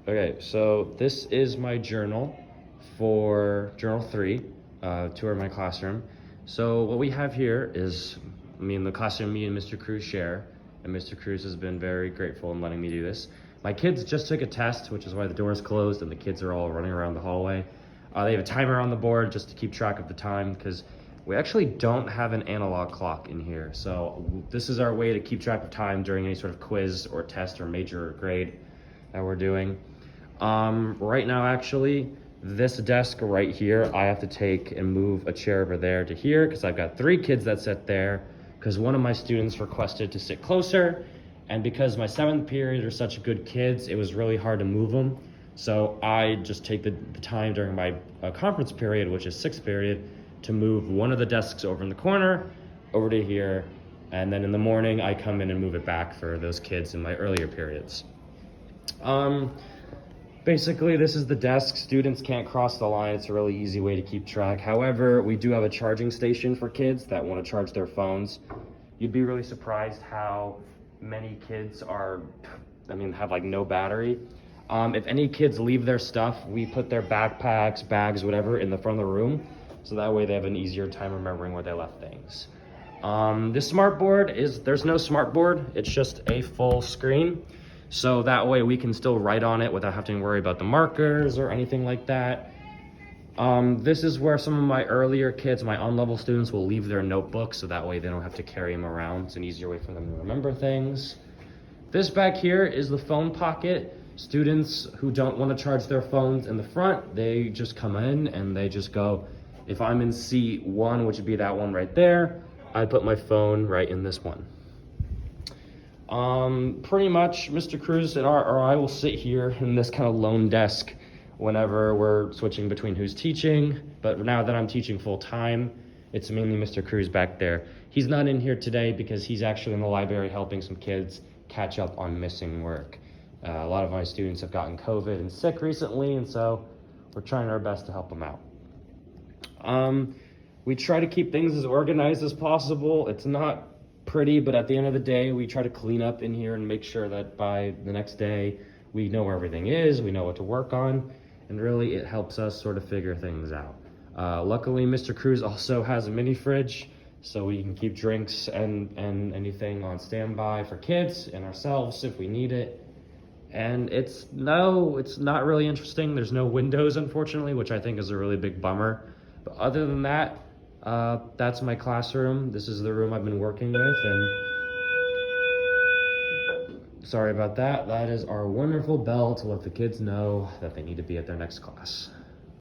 Okay, so this is my journal for Journal 3, tour of my classroom. So what we have here is, the classroom me and Mr. Cruz share, and Mr. Cruz has been very grateful in letting me do this. My kids just took a test, which is why the door is closed and the kids are all running around the hallway. They have a timer on the board just to keep track of the time, because we actually don't have an analog clock in here. So this is our way to keep track of time during any sort of quiz or test or major grade that we're doing. Right now, actually, this desk right here, I have to take and move a chair over there to here because I've got 3 kids that sit there because one of my students requested to sit closer, and because my 7th period are such good kids, it was really hard to move them. So I just take the time during my conference period, which is 6th period, to move one of the desks over in the corner over to here, and then in the morning I come in and move it back for those kids in my earlier periods. Basically, this is the desk. Students can't cross the line. It's a really easy way to keep track. However, we do have a charging station for kids that want to charge their phones. You'd be really surprised how many kids have like no battery. If any kids leave their stuff, we put their backpacks, bags, whatever in the front of the room. So that way they have an easier time remembering where they left things. This smart board there's no smart board. It's just a full screen. So that way we can still write on it without having to worry about the markers or anything like that. This is where some of my earlier kids, my on-level students, will leave their notebooks, so that way they don't have to carry them around. It's an easier way for them to remember things. This back here is the phone pocket. Students who don't want to charge their phones in the front, they just come in and they just go, if I'm in seat 1, which would be that one right there, I put my phone right in this one. Pretty much Mr. Cruz or I will sit here in this kind of lone desk whenever we're switching between who's teaching, but now that I'm teaching full time, it's mainly Mr. Cruz back there. He's not in here today because he's actually in the library helping some kids catch up on missing work. A lot of my students have gotten COVID and sick recently, and so we're trying our best to help them out. We try to keep things as organized as possible. It's not pretty, but at the end of the day, we try to clean up in here and make sure that by the next day, we know where everything is, we know what to work on, and really it helps us sort of figure things out. Luckily, Mr. Cruz also has a mini fridge, so we can keep drinks and anything on standby for kids and ourselves if we need it. And it's not really interesting. There's no windows, unfortunately, which I think is a really big bummer. But other than that, that's my classroom. This is the room I've been working with, and sorry about that. That is our wonderful bell to let the kids know that they need to be at their next class.